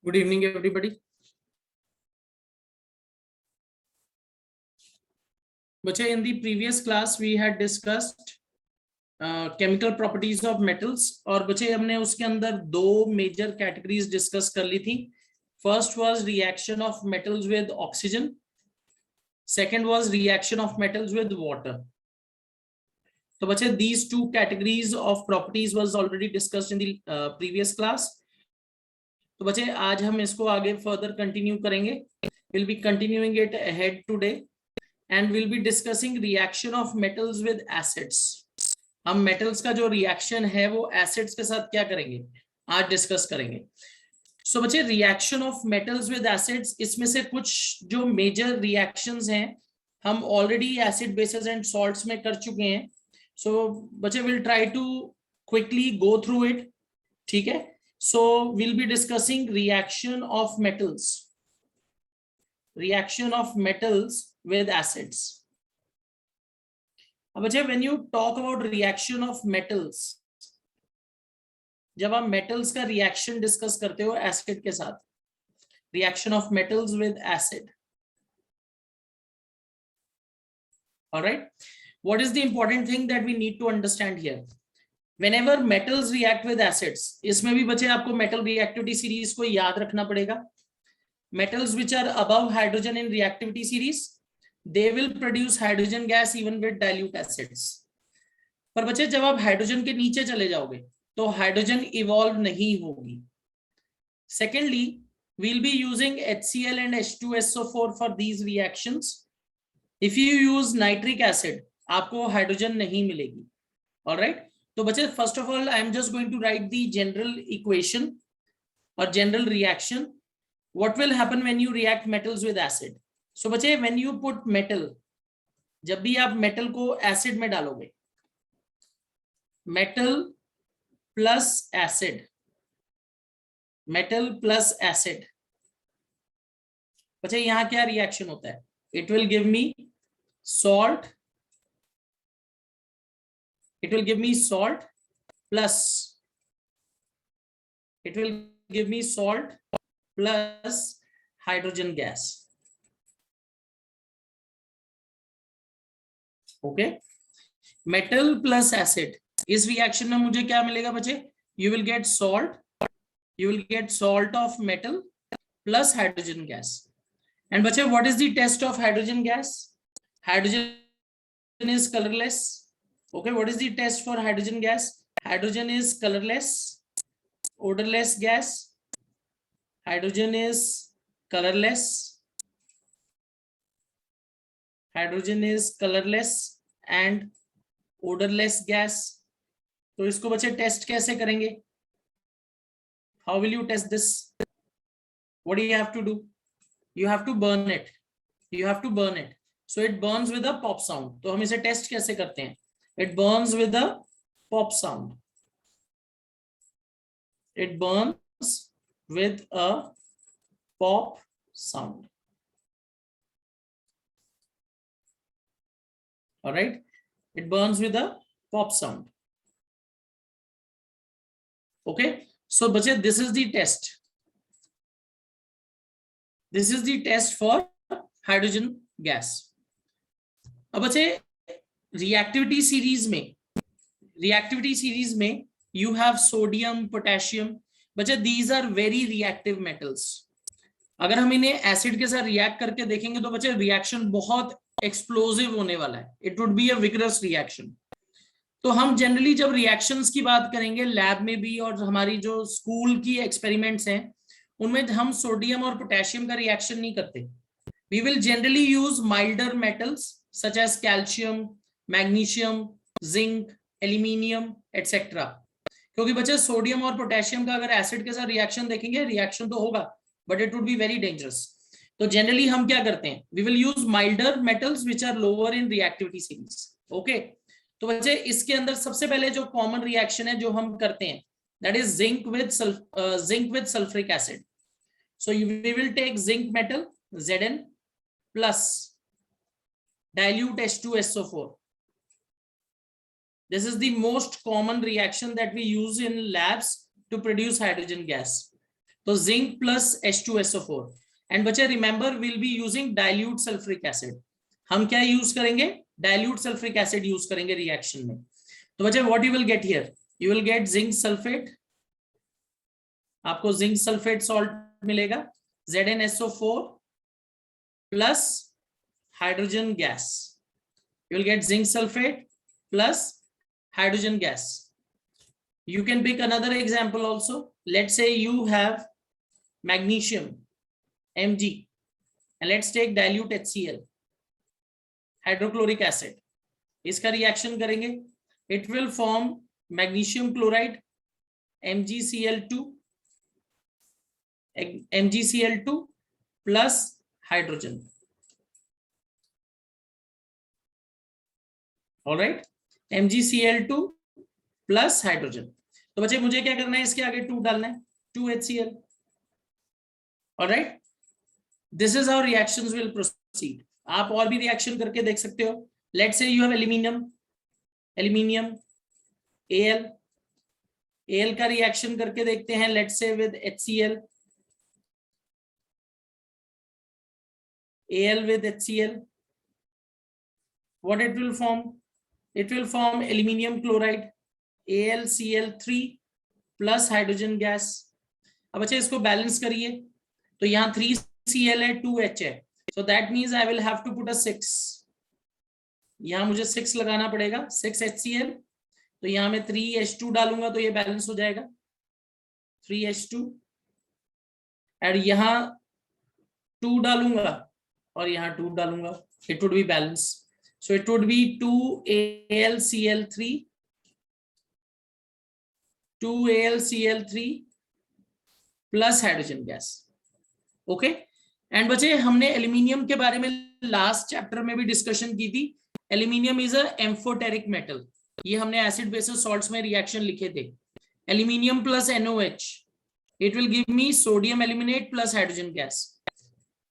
Good evening, everybody. Bache, in the previous class, we had discussed chemical properties of metals. और बच्चे हमने उसके अंदर दो major categories discuss कर ली थी. First was reaction of metals with oxygen. Second was reaction of metals with water. तो बच्चे these two categories of properties was already discussed in the previous class. तो बच्चे आज हम इसको आगे further continue करेंगे. We'll be continuing it ahead today. And we'll be discussing reaction of metals with acids. हम metals का जो reaction है वो acids के साथ क्या करेंगे आज discuss करेंगे. So बच्चे reaction of metals with acids, इसमें से कुछ जो major reactions हैं हम already acid bases and salts में कर चुके हैं. So बच्चे we'll try to quickly go through it. ठीक है. So we'll be discussing reaction of metals. Reaction of metals with acids. अब बच्चे when you talk about reaction of metals, जब आप metals का reaction discuss करते हो acid के साथ, reaction of metals with acid. All right. What is the important thing that we need to understand here? Whenever metals react with acids, इसमें भी बच्चे आपको metal reactivity series को याद रखना पड़ेगा. Metals which are above hydrogen in reactivity series, they will produce hydrogen gas even with dilute acids. पर बच्चे जब आप हाइड्रोजन के नीचे चले जाओगे तो हाइड्रोजन इवॉल्व नहीं होगी. Secondly, we'll be using HCl and H2SO4 for these reactions. If you use nitric acid, आपको हाइड्रोजन नहीं मिलेगी. All right. तो बच्चे first of all, I am just going to write the general equation or general reaction. What will happen when you react metals with acid? So बच्चे when you put metal, जब भी आप metal को acid में डालोगे, metal plus acid, metal plus acid, बच्चे यहाँ क्या reaction होता है? It will give me salt. It will give me salt plus. It will give me salt plus hydrogen gas. Okay. Metal plus acid. इस reaction में मुझे क्या मिलेगा बच्चे? You will get salt. You will get salt of metal plus hydrogen gas. And बच्चे, what is the test of hydrogen gas? Hydrogen is colorless. Okay. What is the test for hydrogen gas? Hydrogen is colorless, odorless gas. Hydrogen is colorless. Hydrogen is colorless and odorless gas. तो इसको बच्चे test कैसे करेंगे? How will you test this? What do you have to do? You have to burn it. You have to burn it. So it burns with a pop sound. तो हम इसे test कैसे करते हैं? It burns with a pop sound. It burns with a pop sound. All right. It burns with a pop sound. Okay. So बच्चे, this is the test. This is the test for hydrogen gas. अब बच्चे reactivity series में you have sodium, potassium. बच्चे these are very reactive metals. अगर हम इन्हें acid के साथ रिएक्ट करके देखेंगे तो बच्चे रिएक्शन बहुत एक्सप्लोसिव होने वाला है. It would be a vigorous reaction. तो हम जनरली जब रिएक्शंस की बात करेंगे लैब में भी और हमारी जो स्कूल की एक्सपेरिमेंट्स हैं उनमें हम सोडियम और पोटेशियम का रिएक्शन नहीं करते. We will generally use milder metals such as calcium, magnesium, zinc, aluminium etcetera. क्योंकि बच्चे सोडियम और पोटेशियम का अगर एसिड के साथ रिएक्शन देखेंगे रिएक्शन तो होगा but it would be very dangerous. तो जनरली हम क्या करते हैं? We will use milder metals which are lower in reactivity series. Okay. तो बच्चे इसके अंदर सबसे पहले जो कॉमन रिएक्शन है जो हम करते हैं that is zinc with sulphuric acid. So we will take zinc metal Zn plus dilute H2SO4. This is the most common reaction that we use in labs to produce hydrogen gas. तो zinc plus H2SO4। And बच्चे remember will be using dilute sulphuric acid. हम क्या use करेंगे? Dilute sulphuric acid use करेंगे reaction में। तो बच्चे what you will get here, you will gate zinc sulphate, आपको जिंक सल्फेट सॉल्ट मिलेगा, ZnSO4 plus hydrogen gas, you will get zinc sulfate plus hydrogen gas. You can pick another example also. Let's say you have magnesium Mg and let's take dilute HCl, hydrochloric acid. इसका reaction करेंगे, it will form magnesium chloride MgCl2 plus hydrogen. Alright, MgCl2 plus hydrogen. तो बच्चे मुझे क्या करना है, इसके आगे 2 डालना है, 2HCl। Alright, this is how reactions will proceed. आप और भी रिएक्शन करके देख सकते हो। Let's say you have aluminium Al का रिएक्शन करके देखते हैं, let's say with HCl, Al with HCl, what it will form? It will form aluminium chloride AlCl3 plus hydrogen gas। अब अच्छा इसको बैलेंस करिए, तो यहाँ 3Cl है, 2H है, so that means I will have to put a 6। यहाँ मुझे 6 लगाना पड़ेगा, 6HCl, तो यहाँ मैं 3H2 डालूंगा तो ये बैलेंस हो जाएगा, 3H2, और यहाँ 2 डालूंगा और यहाँ 2 डालूंगा, it would be balance। So it would be 2AlCl3 plus hydrogen gas। Okay, and बच्चे हमने एल्यूमिनियम के बारे में लास्ट चैप्टर में भी डिस्कशन की थी। Aluminium is a amphoteric metal, ये हमने एसिड बेसिस सॉल्ट्स में रिएक्शन लिखे थे। Aluminium plus NOH, it will give me sodium aluminate plus hydrogen gas.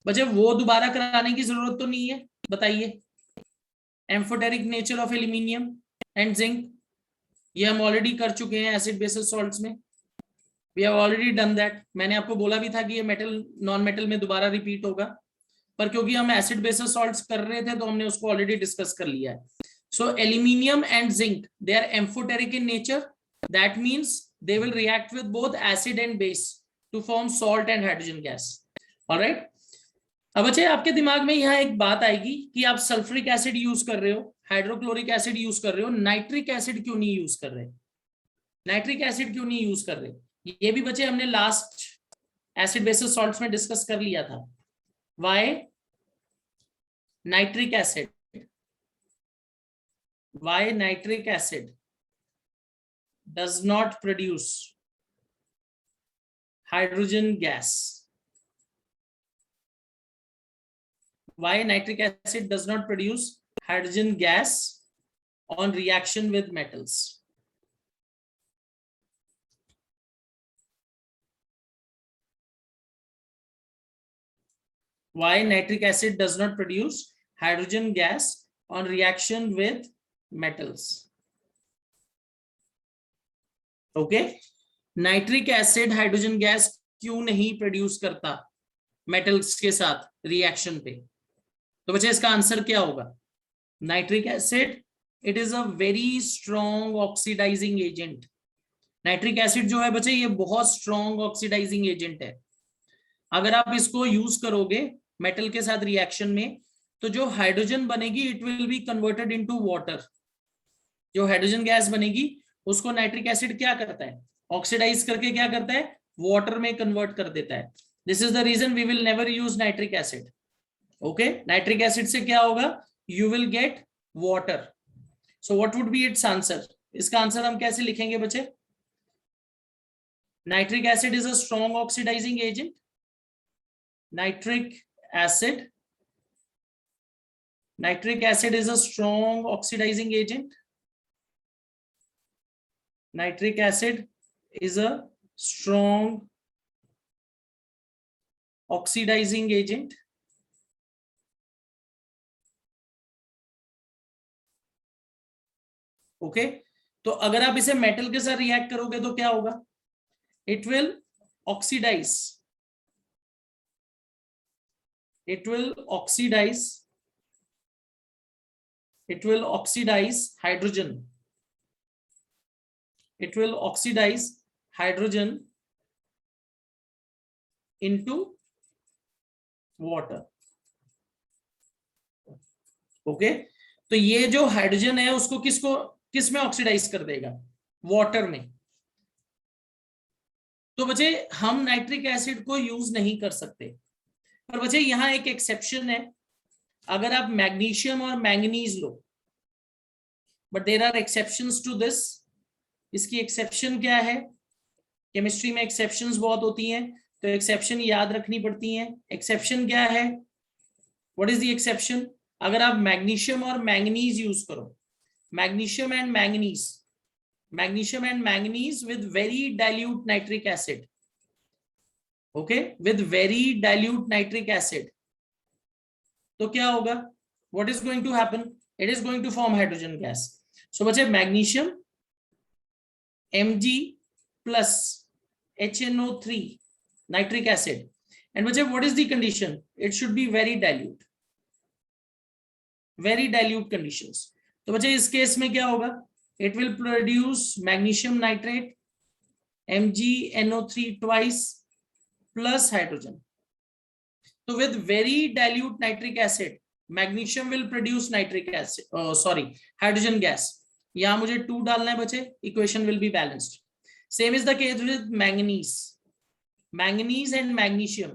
बच्चे वो दोबारा कराने की जरूरत तो नहीं है, बताइए। Amphoteric nature of aluminium and zinc, ये हम ऑलरेडी कर चुके हैं एसिड बेसिस सॉल्ट्स में, we have already done that. मैंने आपको बोला भी था कि ये मेटल नॉन मेटल में दोबारा रिपीट होगा, पर क्योंकि हम एसिड बेसिस सॉल्ट्स कर रहे थे तो हमने उसको ऑलरेडी डिस्कस कर लिया है। So aluminium and zinc, they are amphoteric in nature, that means they will react with both acid and base to form salt and hydrogen gas. Alright, अब अच्छा आपके दिमाग में यहाँ एक बात आएगी कि आप सल्फ्यूरिक एसिड यूज कर रहे हो, हाइड्रोक्लोरिक एसिड यूज कर रहे हो, नाइट्रिक एसिड क्यों नहीं यूज कर रहे? नाइट्रिक एसिड क्यों नहीं यूज कर रहे? ये भी बच्चे हमने लास्ट एसिड बेसिस सॉल्ट्स में डिस्कस कर लिया था। Why nitric acid, why nitric acid does not produce hydrogen gas, why nitric acid does not produce hydrogen gas on reaction with metals? Why nitric acid does not produce hydrogen gas on reaction with metals? Okay, nitric acid hydrogen gas क्यों नहीं produce करता metals के साथ reaction पे? तो बच्चे इसका answer क्या होगा? Nitric acid, it is a very strong oxidising agent. Nitric acid जो है बच्चे ये बहुत स्ट्रॉन्ग ऑक्सीडाइजिंग एजेंट है। अगर आप इसको यूज करोगे मेटल के साथ रिएक्शन में, तो जो हाइड्रोजन बनेगी it will be converted into water. जो हाइड्रोजन गैस बनेगी उसको नाइट्रिक एसिड क्या करता है? ऑक्सीडाइज करके क्या करता है? वाटर में कन्वर्ट कर देता है। This is the reason we will never use nitric acid. Okay, nitric acid से क्या होगा? You will get water. So what would be its answer? इसका आंसर हम कैसे लिखेंगे बच्चे? Nitric acid is a strong oxidising agent. Nitric acid is a strong oxidizing agent. Nitric acid is a strong oxidizing agent. Okay, तो अगर आप इसे metal के साथ रिएक्ट करोगे तो क्या होगा? It will oxidize, it will oxidize, it will oxidize hydrogen, it will oxidize hydrogen into water. Okay तो ये जो हाइड्रोजन है उसको किस में ऑक्सीडाइज कर देगा, वाटर में। तो बच्चे हम नाइट्रिक एसिड को यूज नहीं कर सकते, पर बच्चे यहां एक एक्सेप्शन है, अगर आप मैग्नीशियम और मैंगनीज लो, but there are exceptions to this. इसकी एक्सेप्शन क्या है, केमिस्ट्री में एक्सेप्शंस बहुत होती हैं, तो एक्सेप्शन याद रखनी पड़ती हैं। एक्सेप्शन क्या है, व्हाट इज द एक्सेप्शन, अगर आप मैग्नीशियम और मैंगनीज यूज करो, magnesium and manganese, magnesium and manganese with very dilute nitric acid, okay, with very dilute nitric acid, तो क्या होगा, what is going to happen, it is going to form hydrogen gas. So बच्चे magnesium Mg plus HNO3 nitric acid, and बच्चे what is the condition, it should be very dilute, very dilute conditions। तो बच्चे इस case में क्या होगा, it will produce magnesium nitrate MgNO3 twice plus hydrogen। तो with very dilute nitric acid magnesium will produce nitric acid, hydrogen gas। यहां मुझे 2 डालना है बच्चे, equation will be balanced. Same is the case with manganese, manganese and magnesium,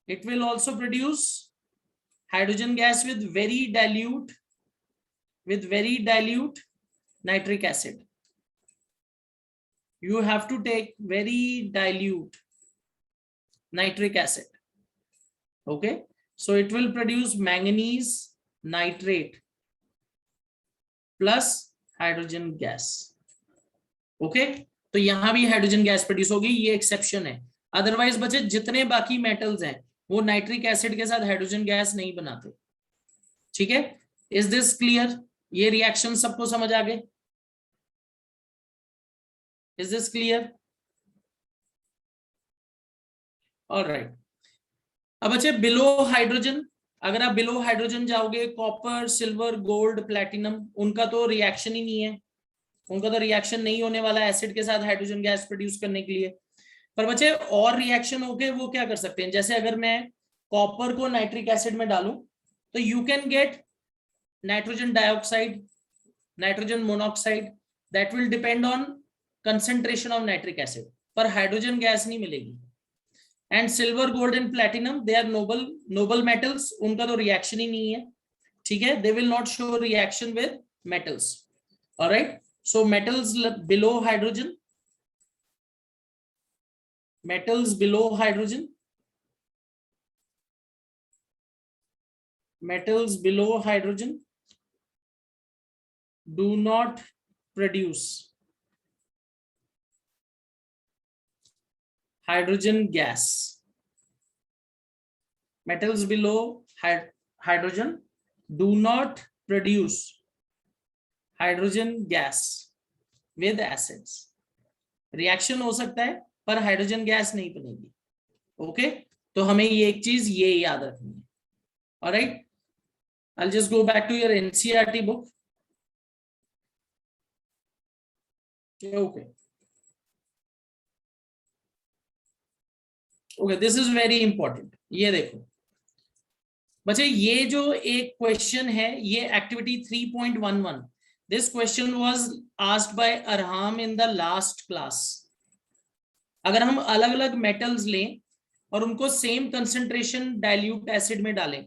it will also produce hydrogen gas with very dilute nitric acid. you have to take very dilute nitric acid, okay, so it will produce manganese nitrate plus hydrogen gas, okay. तो यहां भी hydrogen gas produce होगी, ये exception है। Otherwise बच्चे जितने बाकी metals हैं वो नाइट्रिक एसिड के साथ हाइड्रोजन गैस नहीं बनाते, ठीक है। इज दिस क्लियर, ये रिएक्शन सबको समझ आ गए, इज दिस क्लियर, ऑलराइट। अब बच्चे बिलो हाइड्रोजन, अगर आप बिलो हाइड्रोजन जाओगे, कॉपर, सिल्वर, गोल्ड, प्लैटिनम, उनका तो रिएक्शन ही नहीं है, उनका तो रिएक्शन नहीं होने वाला एसिड के साथ हाइड्रोजन गैस प्रोड्यूस करने के लिए। पर बच्चे और रिएक्शन होके वो क्या कर सकते हैं, जैसे अगर मैं कॉपर को नाइट्रिक एसिड में डालूं तो you can get nitrogen dioxide, nitrogen monoxide, that will depend on concentration of nitric acid, पर हाइड्रोजन गैस नहीं मिलेगी। And silver, gold and platinum, they are noble metals, उनका तो रिएक्शन ही नहीं है, ठीक है, they will not show reaction with metals, alright. So metals below hydrogen, metals below hydrogen, metals below hydrogen do not produce hydrogen gas, metals below hydrogen do not produce hydrogen gas with acids। Reaction हो सकता है पर hydrogen gas नहीं बनेगी, okay. तो हमें ये एक चीज ये याद रखनी है, alright. I will just go back to your NCERT book, okay, this is very important. ये देखो बच्चे, ये जो एक क्वेश्चन है, ये activity 3.11, this question was asked by Arham in the last class. अगर हम अलग अलग मेटल्स लें और उनको सेम कंसंट्रेशन डाइल्यूट एसिड में डालें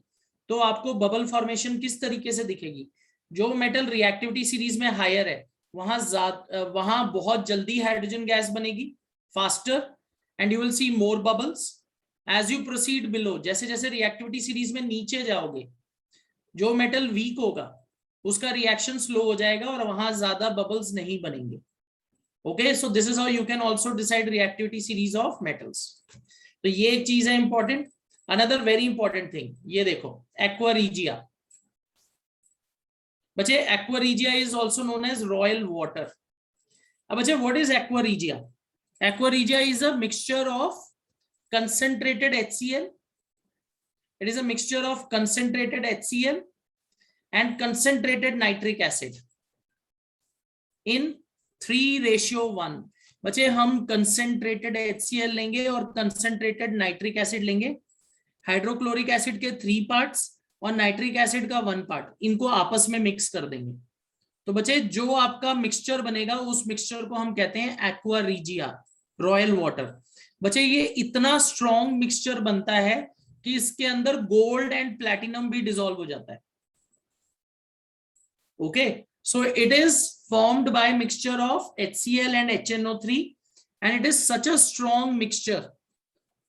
तो आपको बबल फॉर्मेशन किस तरीके से दिखेगी। जो मेटल रिएक्टिविटी सीरीज में हायर है वहां बहुत जल्दी हाइड्रोजन गैस बनेगी, faster, and you will see more bubbles. As you proceed below, जैसे जैसे रिएक्टिविटी सीरीज में नीचे जाओगे, जो मेटल वीक होगा उसका रिएक्शन स्लो हो जाएगा और वहां ज्यादा बबल्स नहीं बनेंगे, okay, so this is how you can also decide reactivity series of metals। तो ये एक चीज है important. Another very important thing, ये देखो एक्वा रीजिया, बच्चे aqua regia is also known as royal water. अब बच्चे what is aqua regia, Aqua regia is a mixture of concentrated HCl. It is a mixture of concentrated HCl and concentrated nitric acid in 3:1. बच्चे हम concentrated HCl लेंगे और concentrated nitric acid लेंगे, hydrochloric acid के 3 parts और nitric acid का 1 part, इनको आपस में मिक्स कर देंगे। तो बच्चे जो आपका मिक्सचर बनेगा उस मिक्सचर को हम कहते हैं एक्वा रीजिया, रॉयल वाटर। बच्चे ये इतना स्ट्रॉन्ग मिक्सचर बनता है कि इसके अंदर गोल्ड एंड प्लैटिनम भी डिसॉल्व हो जाता है। Okay, so it is formed by mixture of HCl and HNO3, and it is such a strong mixture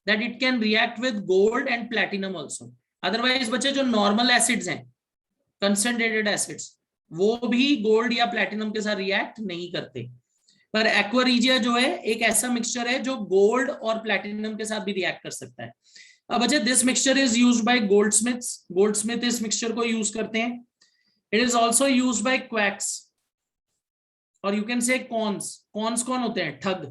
that it can react with gold and platinum also. Otherwise बच्चे जो normal acids हैं, concentrated acids, वो भी gold या platinum के साथ react नहीं करते, पर एक्वा रीजिया जो है एक ऐसा मिक्सचर है जो गोल्ड और प्लैटिनम के साथ भी रिएक्ट कर सकता है। अब बच्चे this mixture is used by goldsmiths, goldsmith इस मिक्सचर को यूज करते हैं। It is also used by quacks, और you can say cons. Cons कौन होते हैं? ठग।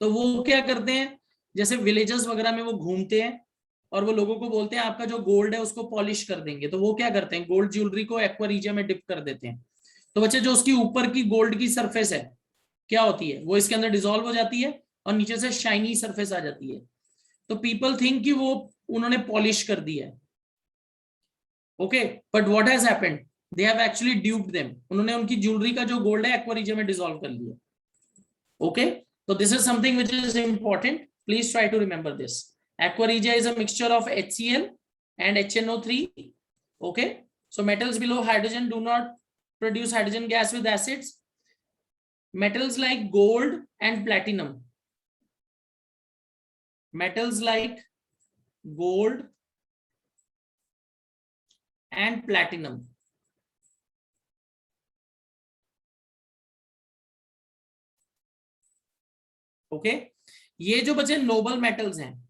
तो वो क्या करते हैं, जैसे विलेजेस वगैरह में वो घूमते हैं और वो लोगों को बोलते हैं आपका जो गोल्ड है उसको पॉलिश कर देंगे, तो वो क्या करते हैं, गोल्ड ज्वेलरी को एक्वा रीजिया में डिप कर देते हैं। तो बच्चे जो उसकी ऊपर की गोल्ड की सरफेस है क्या होती है, वो इसके अंदर डिसॉल्व हो जाती है और नीचे से शाइनी सरफेस आ जाती है। तो पीपल थिंक कि वो उन्होंने पॉलिश कर दिया है। Okay, but what has happened, they have actually duped them. उन्होंने उनकी ज्वेलरी का जो गोल्ड है एक्वा रीजिया में डिसॉल्व कर लिया। ओके, तो this is something which is important, please try to remember this. Aqua regia is a mixture of HCl and HNO3. okay, so metals below hydrogen do not produce hydrogen gas with acids. Metals like gold and platinum, metals like gold and platinum, okay ये जो बचे Nobel metals हैं,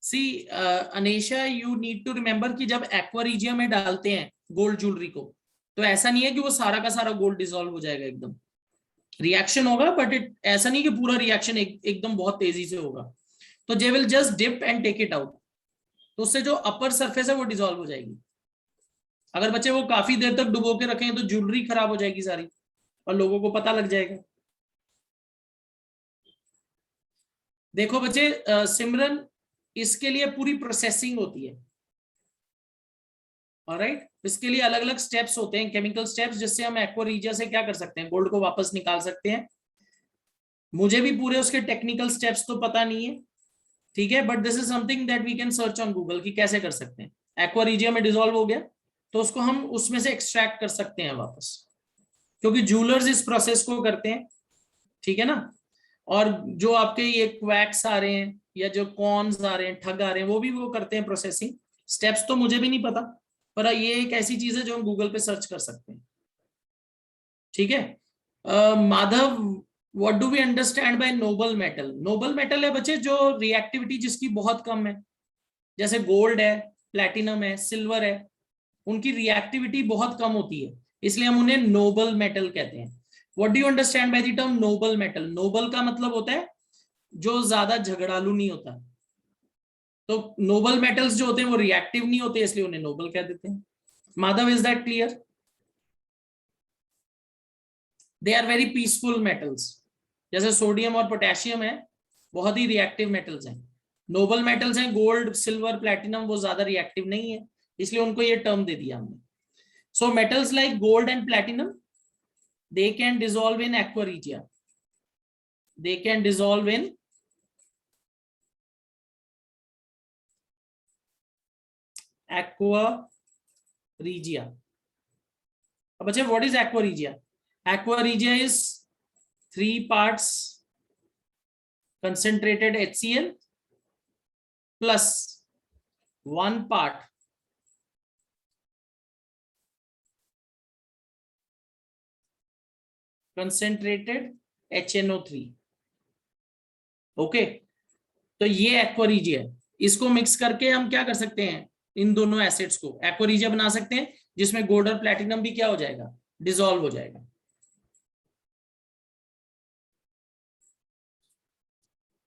सी अनेशा you need to remember कि जब aqua regia में डालते हैं gold jewellery को, तो ऐसा नहीं है कि वो सारा का सारा गोल्ड डिसॉल्व हो जाएगा, एकदम रिएक्शन होगा, बट ऐसा नहीं कि पूरा रिएक्शन एकदम बहुत तेजी से होगा। तो they will just dip and take it out, तो उससे जो अपर सरफेस है वो डिसॉल्व हो जाएगी। अगर बच्चे वो काफी देर तक डुबो के रखें तो ज्वेलरी खराब हो जाएगी सारी और लोगों को पता लग जाएगा। देखो बच्चे सिमरन, इसके लिए पूरी प्रोसेसिंग होती है, ऑलराइट, इसके लिए अलग अलग स्टेप्स होते हैं, केमिकल स्टेप्स, जिससे हम एक्वा रीजिया से क्या कर सकते हैं, गोल्ड को वापस निकाल सकते हैं। मुझे भी पूरे उसके टेक्निकल स्टेप्स तो पता नहीं है, ठीक है, but this is something that we can search on Google कि कैसे कर सकते हैं। एक्वा रीजिया में डिसॉल्व हो गया तो उसको हम उसमें से एक्सट्रैक्ट कर सकते हैं वापस, क्योंकि ज्वेलर्स इस प्रोसेस को करते हैं, ठीक है ना। और जो आपके ये क्वैक्स आ रहे हैं या जो कॉन्स आ रहे हैं, ठग आ रहे हैं, वो भी वो करते हैं प्रोसेसिंग। स्टेप्स तो मुझे भी नहीं पता, पर ये एक ऐसी चीज है जो हम गूगल पे सर्च कर सकते हैं, ठीक है। Madhav, what do we understand by noble metal? Noble metal है बच्चे जो रिएक्टिविटी जिसकी बहुत कम है, जैसे गोल्ड है, प्लैटिनम है, सिल्वर है, उनकी रिएक्टिविटी बहुत कम होती है, इसलिए हम उन्हें नोबल मेटल कहते हैं। What do you understand by the term noble metal? Noble का मतलब होता है जो ज्यादा झगड़ालू नहीं होता, तो नोबल मेटल्स जो होते हैं वो रिएक्टिव नहीं होते, इसलिए उन्हें नोबल कह देते हैं। Madhav, is that clear? They are very peaceful metals, जैसे सोडियम और पोटेशियम है, बहुत ही रिएक्टिव मेटल्स हैं। नोबल मेटल्स हैं गोल्ड, सिल्वर, प्लैटिनम, वो ज्यादा रिएक्टिव नहीं है, इसलिए उनको ये टर्म दे दिया हमने। So metals like gold and platinum, they can dissolve in aqua regia, they can dissolve in aqua regia. अब बच्चे what is aqua regia? Aqua regia is 3 parts concentrated HCl plus 1 part concentrated HNO3. Okay, तो ये aqua regia है, इसको mix करके हम क्या कर सकते हैं, इन दोनों एसिड्स को एक्वा रीजिया बना सकते हैं, जिसमें गोल्ड और प्लैटिनम भी क्या हो जाएगा, डिसॉल्व हो जाएगा।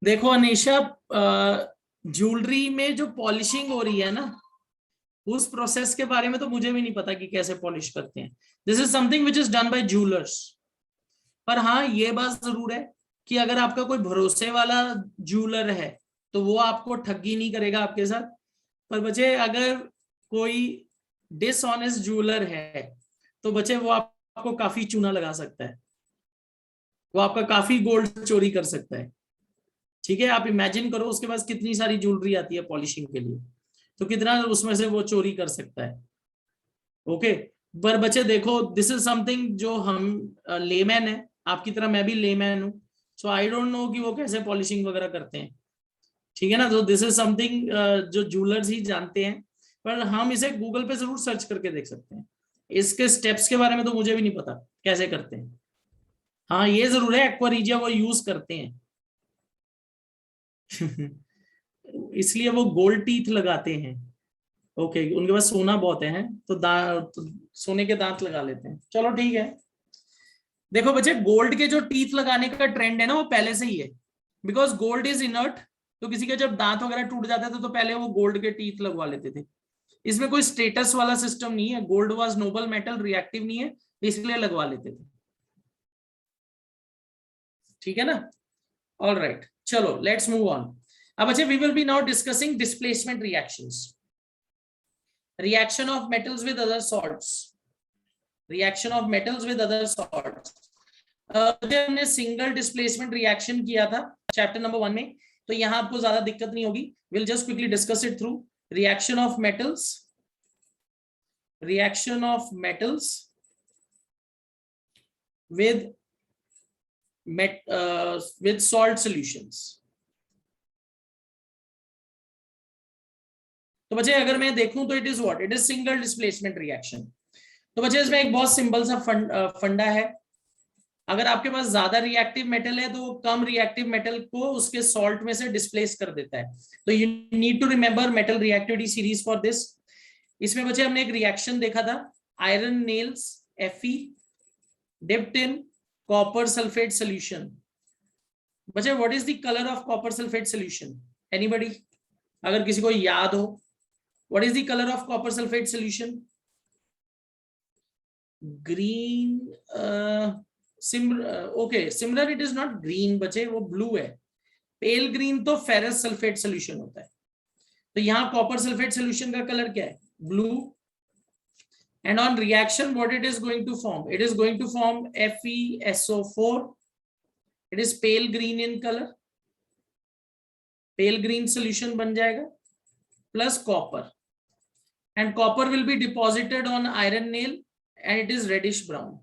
देखो अनीशा, ज्वेलरी में जो पॉलिशिंग हो रही है ना, उस प्रोसेस के बारे में तो मुझे भी नहीं पता कि कैसे पॉलिश करते हैं। This is something which is done by jewellers. पर हाँ, ये बात जरूर है कि अगर आपका कोई भरोसे वाला ज्वेलर है तो वो आपको ठगी नहीं करेगा आपके साथ। पर बच्चे अगर कोई डिसऑनेस्ट ज्वेलर है तो बच्चे वो आपको काफी चूना लगा सकता है, वो आपका काफी गोल्ड चोरी कर सकता है। ठीक है, आप इमेजिन करो उसके पास कितनी सारी ज्वेलरी आती है पॉलिशिंग के लिए, तो कितना उसमें से वो चोरी कर सकता है। ओके। पर बच्चे देखो, दिस इज समथिंग जो हम लेमैन है, आपकी तरह मैं भी लेमैन हूँ, सो आई डोंट नो कि वो कैसे पॉलिशिंग वगैरह करते हैं। ठीक है ना, तो दिस इज समथिंग जो जूलर्स ही जानते हैं। पर हम इसे गूगल पे जरूर सर्च करके देख सकते हैं। इसके स्टेप्स के बारे में तो मुझे भी नहीं पता कैसे करते हैं। हाँ, ये जरूर है एक्वारिजिया वो यूज करते हैं। इसलिए वो गोल्ड टीथ लगाते हैं। ओके, उनके पास सोना बहुत है तो सोने के दांत लगा लेते हैं। चलो ठीक है। देखो बच्चे, गोल्ड के जो टीथ लगाने का ट्रेंड है ना, वो पहले से ही है। बिकॉज गोल्ड इज इनर्ट, तो किसी के जब दांत वगैरह टूट जाते थे तो पहले वो गोल्ड के टीथ लगवा लेते थे। इसमें कोई स्टेटस वाला सिस्टम नहीं है, gold was noble metal, reactive नहीं है, इसलिए लगवा लेते थे। ठीक है ना। ऑल राइट, चलो लेट्स मूव ऑन। अब अच्छा, we will be now discussing displacement reactions, reaction of metals with other salts, reaction of metals with other salts. हमने सिंगल डिस्प्लेसमेंट रिएक्शन किया था चैप्टर नंबर 1 में, तो यहां आपको ज्यादा दिक्कत नहीं होगी। Will just quickly discuss it through. Reaction of metals, reaction of metals with salt solutions। तो बच्चे अगर मैं देखूं तो it is what, it is single displacement reaction. तो बच्चे इसमें एक बहुत सिंपल सा फंडा है। अगर आपके पास ज्यादा रिएक्टिव मेटल है तो कम रिएक्टिव मेटल को उसके सॉल्ट में से डिस्प्लेस कर देता है। तो you need to remember metal reactivity series for this. इसमें बच्चे हमने एक रिएक्शन देखा था, iron nails Fe dipped in copper sulfate solution। बच्चे what is the color of copper sulfate solution? Anybody? अगर किसी को याद हो, what is the color of copper sulfate solution? Green। okay, similar it is not green बच्चे, वो blue है। pale green तो ferrous sulfate solution होता है। तो यहाँ copper sulfate solution का कलर क्या है? blue। And on reaction, what it is going to form? It is going to form FeSO4. It is pale green in color. Pale green solution बन जाएगा plus copper. And copper will be deposited on iron nail and it is reddish brown.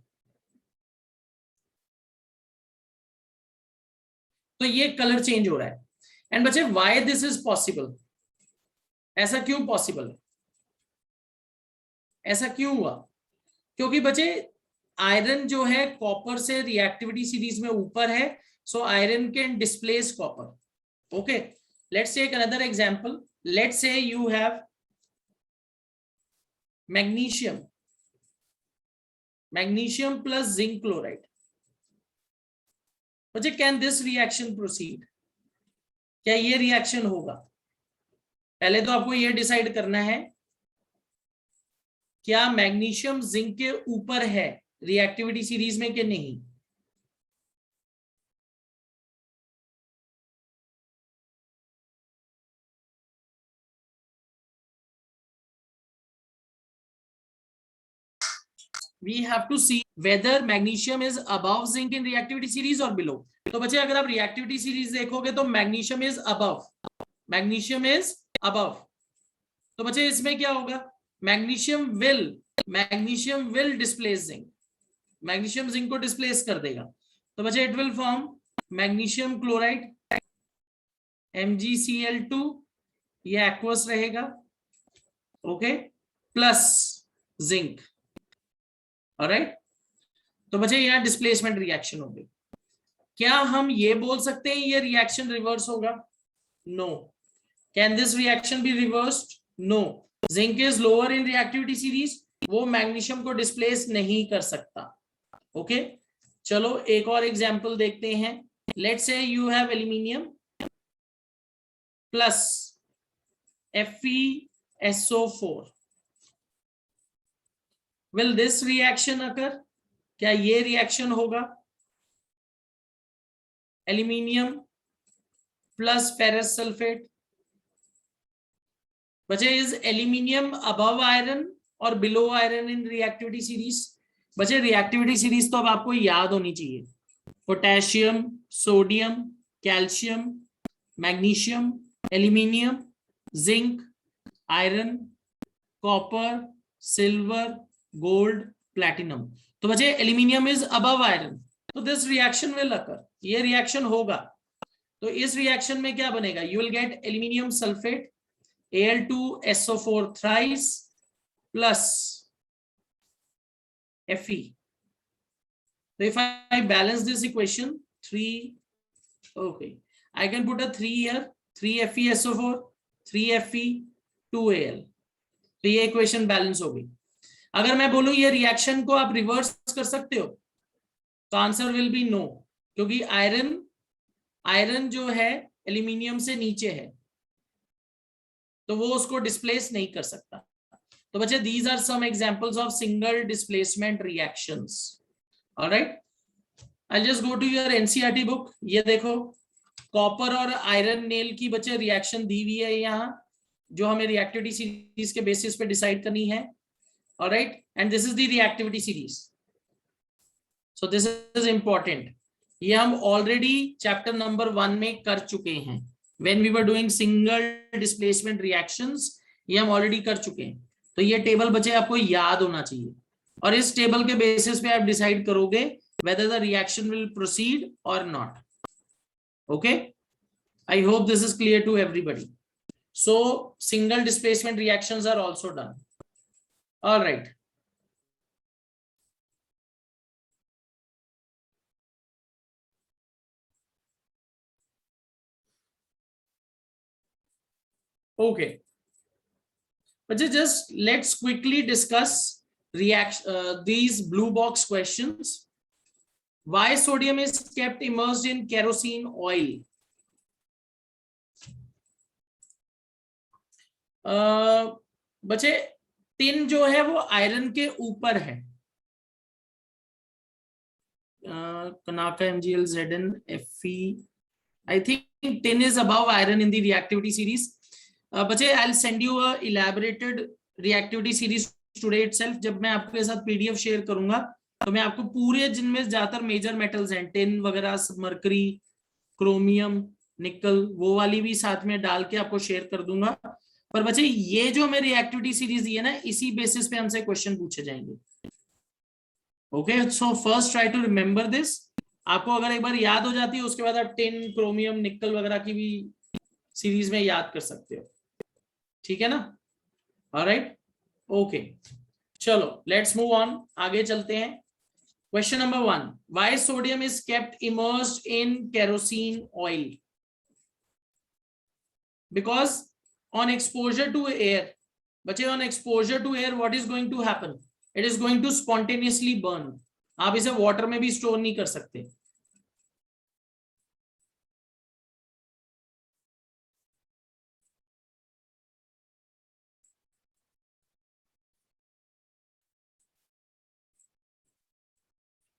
तो ये colour change हो रहा है। And बच्चे, why this is possible? ऐसा क्यों पॉसिबल है? ऐसा क्यों हुआ? क्योंकि बच्चे आयरन जो है कॉपर से रिएक्टिविटी सीरीज में ऊपर है, so iron can displace copper. Okay, let's take another example. Let's say you have magnesium, magnesium plus zinc chloride. बच्चे, कैन दिस रिएक्शन प्रोसीड? क्या ये रिएक्शन होगा? पहले तो आपको ये डिसाइड करना है क्या मैग्नीशियम जिंक के ऊपर है रिएक्टिविटी सीरीज में कि नहीं। we have to see whether magnesium is above zinc in reactivity series or below। तो बच्चे अगर आप रिएक्टिविटी सीरीज देखोगे तो magnesium is above, magnesium is above. तो बच्चे इसमें क्या होगा? Magnesium will displace zinc, magnesium zinc को डिस्प्लेस कर देगा। तो बच्चे it will form magnesium chloride MgCl2, ये एक्वस रहेगा। Okay, plus zinc. ऑलराइट, तो बच्चे यहां डिस्प्लेसमेंट रिएक्शन होगी। क्या हम ये बोल सकते हैं ये रिएक्शन रिवर्स होगा? No. Can this reaction be reversed? No. Zinc is lower in reactivity series, वो मैग्नीशियम को डिस्प्लेस नहीं कर सकता। ओके, चलो एक और एग्जांपल देखते हैं। Let's say you have aluminium plus FeSO4. Will this reaction occur? क्या ये रिएक्शन होगा? Aluminium plus ferrous sulphate. बचे इज एल्यूमिनियम अबव आयरन और below iron in reactivity series? बचे रिएक्टिविटी सीरीज तो अब आपको याद होनी चाहिए. Potassium, sodium, calcium, magnesium, aluminium, zinc, iron, copper, silver, gold, platinum. तो बचे एल्यूमिनियम इज अबव आयरन, तो दिस रिएक्शन विल अकर. ये रिएक्शन होगा. तो इस रिएक्शन में क्या बनेगा? You will gate aluminium sulphate Al2SO4 thrice plus Fe. So if I balance this equation, 3, okay, I can put a 3 here, 3 FeSO4, 3 Fe, 2 Al. तो ये इक्वेशन बैलेंस हो गई. अगर मैं बोलूं ये रिएक्शन को आप रिवर्स कर सकते हो, तो आंसर विल बी नो, क्योंकि आयरन जो है एल्यूमिनियम से नीचे है, तो वो उसको डिस्प्लेस नहीं कर सकता. तो बच्चे these are some examples of single displacement reactions. Alright, I just go to your NCERT book. ये देखो, कॉपर और आयरन नेल की बच्चे रिएक्शन दी हुई है यहाँ, जो हमें रिएक्टिविटी सीरीज के बेसिस पे डिसाइड करनी है. Alright, and this is the reactivity series. So this is important. ये हम ऑलरेडी चैप्टर नंबर 1 में कर चुके हैं. When we were doing single displacement reactions, ये हम ऑलरेडी कर चुके हैं. तो ये टेबल बच्चे आपको याद होना चाहिए, और इस टेबल के बेसिस पे आप डिसाइड करोगे whether the reaction will proceed or not. Okay, I hope this is clear to everybody. So single displacement reactions are also done. All right. Okay, but just let's quickly discuss these blue box questions. Why sodium is kept immersed in kerosene oil? बच्चे tin जो है वो iron के ऊपर है. Kanaka MgL Zn Fe. I think tin is above iron in the reactivity series. बच्चे I'll send you a elaborated reactivity series today itself. जब मैं आपके साथ PDF शेयर करूंगा, तो मैं आपको पूरे जिनमें ज्यादातर मेजर मेटल्स हैं, टिन वगैरह, मरकरी, क्रोमियम, निकल, वो वाली भी साथ में डाल के आपको शेयर कर दूंगा. पर बच्चे ये जो हमें रिएक्टिविटी सीरीज दी है ना, इसी बेसिस पे हमसे क्वेश्चन पूछे जाएंगे. Okay, so first try to remember this. आपको अगर एक बार याद हो जाती है, उसके बाद आप टिन, क्रोमियम, निकल वगैरह की भी सीरीज में याद कर सकते हो. ठीक है ना? ऑलराइट, ओके, चलो लेट्स मूव ऑन. आगे चलते हैं. Question number 1, why sodium is kept immersed in kerosene oil? Because on exposure to air. बच्चे on exposure to air what is going to happen? It is going to spontaneously burn. आप इसे water में भी store नहीं कर सकते.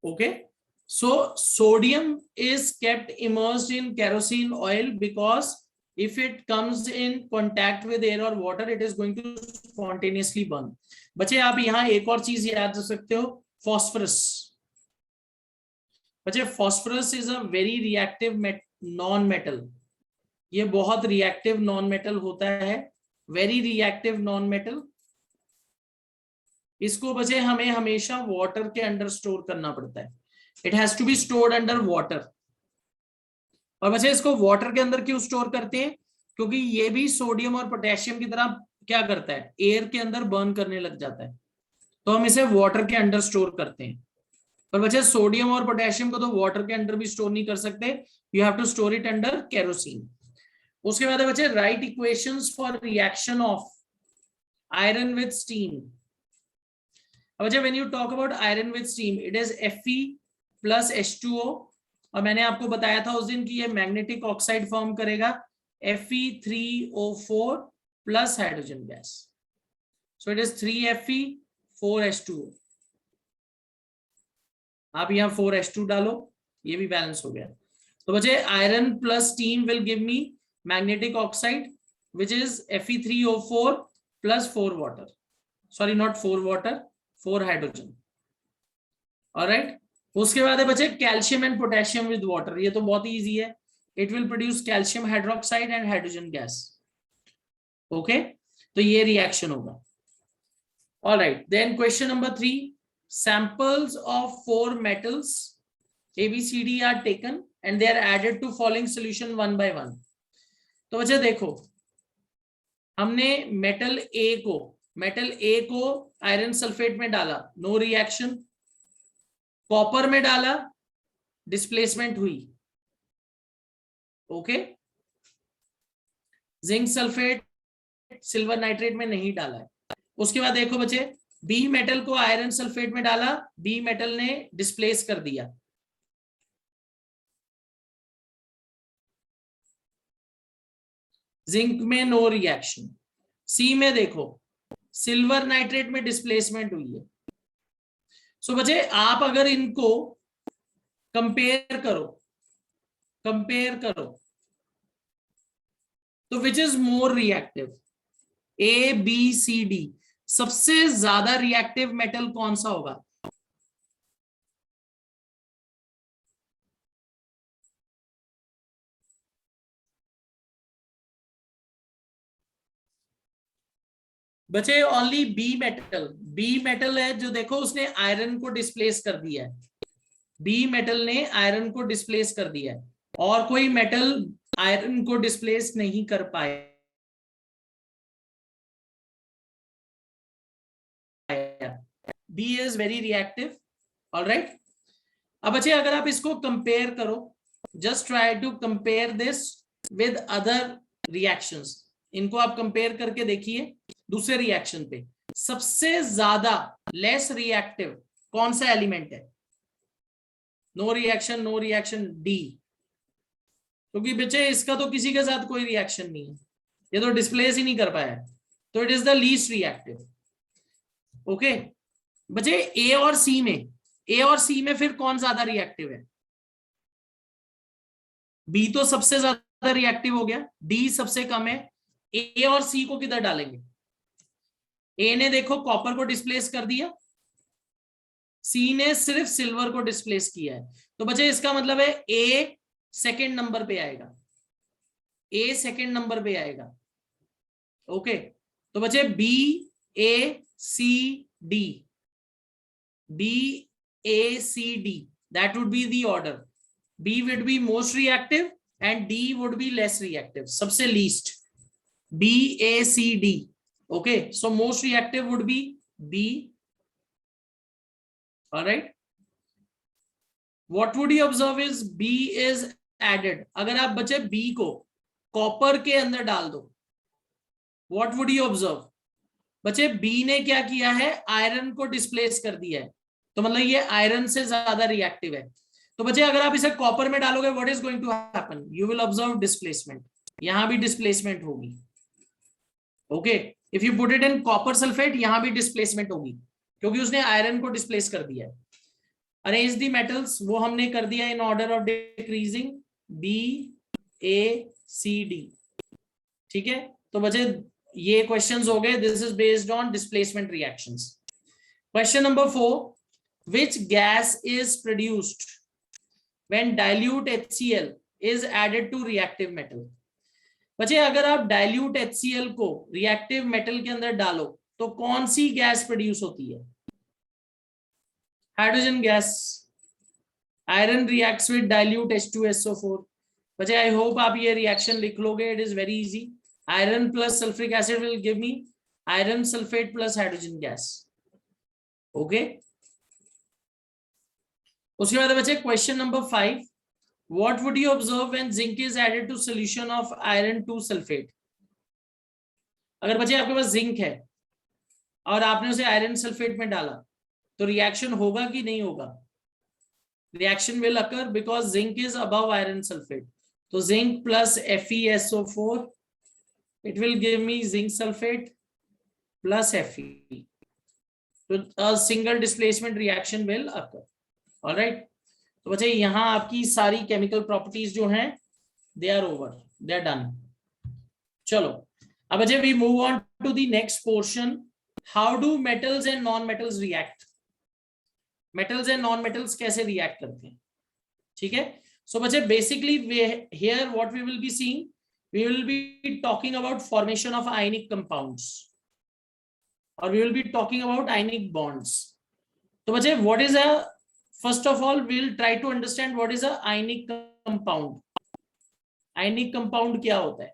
Okay, so sodium is kept immersed in kerosene oil because if it comes in contact with air or water, it is going to spontaneously burn. बच्चे आप यहाँ एक और चीज याद रख सकते हो, phosphorus. बच्चे phosphorus is a very reactive non-metal. ये बहुत reactive non-metal होता है, very reactive non-metal. इसको बचे हमें हमेशा वाटर के अंडर स्टोर करना पड़ता है. It has to be stored under water. और बचे इसको वाटर के अंदर क्यों स्टोर करते हैं? क्योंकि ये भी सोडियम और पोटेशियम की तरह क्या करता है, एयर के अंदर बर्न करने लग जाता है. तो हम इसे वाटर के अंडर स्टोर करते हैं. पर बचे सोडियम और पोटेशियम को तो वाटर के अंदर भी स्टोर नहीं कर सकते. You have to store it under kerosene. उसके बाद बचे write equations for reaction of iron with steam. When you talk about iron with steam, it is Fe plus H2O. और मैंने आपको बताया था उस दिन कि ये मैग्नेटिक ऑक्साइड फॉर्म करेगा, Fe3O4 plus hydrogen gas. So it is 3Fe 4H2O. आप यहाँ 4H2 डालो, ये भी बैलेंस हो गया। तो बचे iron plus steam will give me magnetic oxide which is Fe3O4 plus 4 water, sorry not 4 water, 4 hydrogen. Alright, उसके बाद है बचे calcium and potassium with water. ये तो बहुत ही इजी है, it will produce calcium hydroxide and hydrogen gas. Okay, तो ये रिएक्शन होगा। Alright, then question number 3, samples of 4 metals ABCD are taken and they are added to following solution one by one. तो बच्चे देखो, हमने metal ए को iron sulphate में डाला, नो रिएक्शन। कॉपर में डाला, डिस्प्लेसमेंट हुई। Okay, zinc sulphate silver nitrate में नहीं डाला है। उसके बाद देखो बच्चे, बी मेटल को आयरन सल्फेट में डाला, बी मेटल ने डिस्प्लेस कर दिया। जिंक में नो रिएक्शन। सी में देखो, सिल्वर नाइट्रेट में डिस्प्लेसमेंट हुई है। सो बच्चे आप अगर इनको कंपेयर करो तो which is more reactive, A B C D, सबसे ज्यादा रिएक्टिव मेटल कौन सा होगा? बचे ओनली बी मेटल है जो देखो उसने आयरन को डिस्प्लेस कर दिया है। बी मेटल ने आयरन को डिस्प्लेस कर दिया है, और कोई मेटल आयरन को डिस्प्लेस नहीं कर पाया। B is very reactive. Alright, अब बच्चे अगर आप इसको कंपेयर करो, just try to compare this with other reactions. इनको आप कंपेयर करके देखिए दूसरे रिएक्शन पे, सबसे ज्यादा लेस रिएक्टिव कौन सा एलिमेंट है? नो रिएक्शन डी, क्योंकि बच्चे इसका तो किसी के साथ कोई रिएक्शन नहीं है, ये तो डिस्प्लेस ही नहीं कर पाया, तो it is the least reactive. Okay बच्चे, ए और सी में फिर कौन ज्यादा रिएक्टिव है? बी तो सबसे ज्यादा रिएक्टिव हो गया, डी सबसे कम है। ए और सी को किधर डालेंगे? ए ने देखो कॉपर को डिस्प्लेस कर दिया, सी ने सिर्फ सिल्वर को डिस्प्लेस किया है। तो बच्चे इसका मतलब है ए सेकेंड नंबर पे आएगा, ए सेकेंड नंबर पे आएगा। ओके, तो बच्चे B A C D, B A C D, that would be the order. B would be most reactive and D would be less reactive, सबसे least, B A C D. Okay, so most reactive would be B. All right, what would you observe is B is added. अगर आप बच्चे B को copper के अंदर डाल दो, what would you observe? बच्चे B ने क्या किया है? आयरन को डिस्प्लेस कर दिया है, तो मतलब ये आयरन से ज्यादा रिएक्टिव है। तो बच्चे अगर आप इसे कॉपर में डालोगे, what is going to happen? You will observe displacement, यहां भी डिस्प्लेसमेंट होगी। Okay, if you put it in copper sulphate, यहां भी डिस्प्लेसमेंट होगी, क्योंकि उसने आयरन को डिस्प्लेस कर दिया है। अरेंज द मेटल्स, वो हमने कर दिया in order of decreasing, B A C D. ठीक है, तो बच्चे ये क्वेश्चंस हो गए, this is based on displacement reactions. Question number 4, which gas is produced when dilute HCl is added to reactive metal? बच्चे अगर आप डाइल्यूट HCl को रिएक्टिव मेटल के अंदर डालो तो कौन सी गैस प्रोड्यूस होती है? Hydrogen gas. Iron reacts with dilute H2SO4। बच्चे आई होप आप ये रिएक्शन लिख लोगे, it is very easy. Iron plus sulphuric acid will give me iron sulphate plus hydrogen gas. Okay, उसके बाद बच्चे question number 5, what would you observe when zinc is added to solution of iron 2 sulphate? अगर बच्चे आपके पास zinc है और आपने उसे आयरन सल्फेट में डाला, तो रिएक्शन होगा कि नहीं होगा? Reaction will occur because zinc is above iron sulphate. तो zinc plus FeSO4, it will give me zinc sulfate plus Fe. So a single displacement reaction will occur. All right. तो बच्चे यहाँ आपकी सारी केमिकल प्रॉपर्टीज जो हैं they are over, they are done. चलो अब बच्चे we move on to the next portion. How do metals and non metals react. Metals and non metals कैसे रिएक्ट करते हैं. ठीक है. सो बच्चे basically here what we will be seeing, we will be talking about formation of ionic compounds or we will be talking about ionic bonds. So bache what is a, first of all we will try to understand what is a ionic compound. Ionic compound kya hota hai.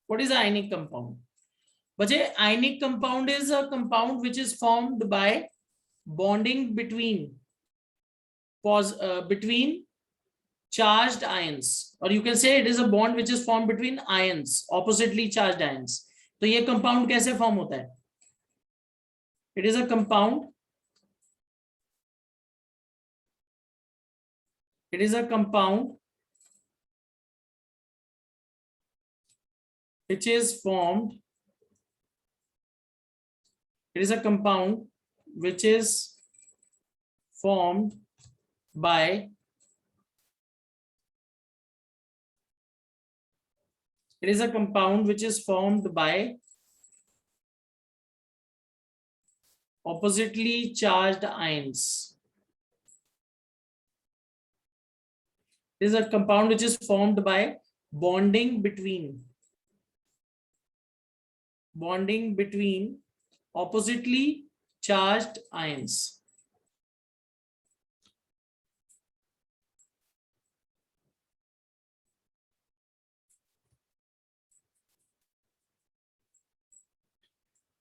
What is a ionic compound? Bache ionic compound is a compound which is formed by bonding between charged ions, or you can say it is a bond which is formed between ions, oppositely charged ions. तो ये compound कैसे form होता है. It is a compound which is formed by oppositely charged ions. It is a compound which is formed by bonding between oppositely charged ions.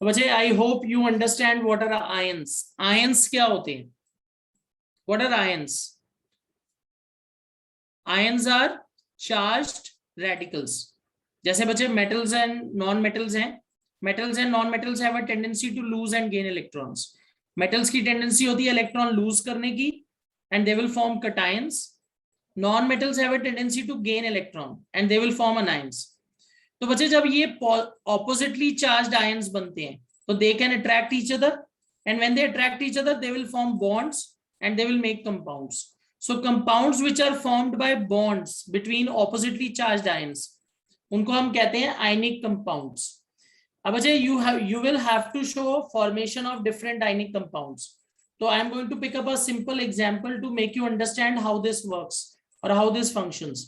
बच्चे I hope you understand what are ions. Ions क्या होते हैं. What are ions. Ions are charged radicals. जैसे बच्चे metals and non metals हैं. Metals and non metals have a tendency to lose and gain electrons. Metals की tendency होती है electron lose करने की and they will form cations. Non metals have a tendency to gain electron and they will form anions. तो बच्चे जब ये oppositely charged ions बनते हैं तो they can attract each other and when they attract each other they will form bonds and they will make compounds. So compounds which are formed by bonds between oppositely charged ions उनको हम कहते हैं ionic compounds. अब बच्चे you will have to show formation of different ionic compounds. So I am going to pick up a simple example to make you understand how this works or how this functions.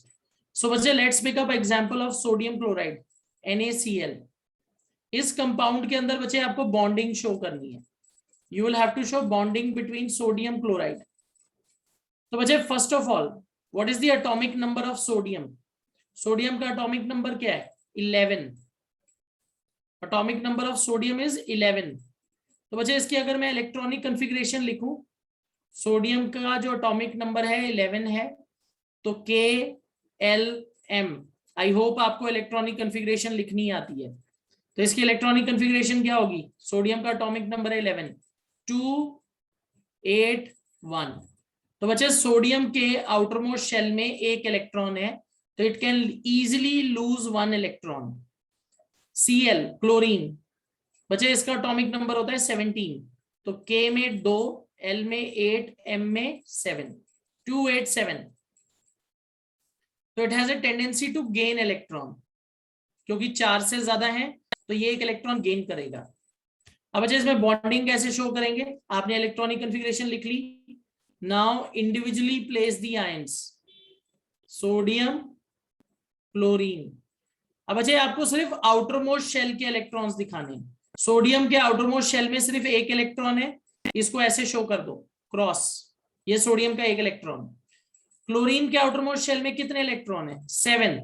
So बच्चे let's pick up example of sodium chloride NaCl. इस compound के अंदर बच्चे आपको bonding show करनी है. You will have to show bonding between sodium chloride. तो बच्चे first of all what is the atomic number of sodium. Sodium का एटॉमिक नंबर क्या है. 11. Atomic number of sodium is 11. तो बच्चे इसकी अगर मैं इलेक्ट्रॉनिक कॉन्फ़िगरेशन लिखूं, सोडियम का जो एटॉमिक नंबर है 11 है तो KLM. आई होप आपको इलेक्ट्रॉनिक कॉन्फ़िगरेशन लिखनी आती है. तो इसकी इलेक्ट्रॉनिक कॉन्फ़िगरेशन क्या होगी. सोडियम का एटॉमिक नंबर है 11, 281. तो बच्चे सोडियम के आउटरमोस्ट शेल में एक इलेक्ट्रॉन है तो it can easily lose 1 electron. Cl chlorine बच्चे इसका एटॉमिक नंबर होता है 17. तो K में 2, L में 8, M में 7, 287. तो it has a tendency to gain electron क्योंकि 4 से ज्यादा है तो ये एक इलेक्ट्रॉन गेन करेगा. अब बच्चे इसमें बॉन्डिंग कैसे शो करेंगे. आपने इलेक्ट्रॉनिक कॉन्फ़िगरेशन लिख ली. Now individually place the ions. Sodium chlorine. अब बच्चे आपको सिर्फ आउटर मोस्ट शेल के इलेक्ट्रॉन्स दिखाने हैं. सोडियम के आउटर मोस्ट शेल में सिर्फ एक इलेक्ट्रॉन है, इसको ऐसे शो कर दो क्रॉस. ये सोडियम का एक इलेक्ट्रॉन. क्लोरीन के आउटर मोस्ट शेल में कितने इलेक्ट्रॉन है. 7.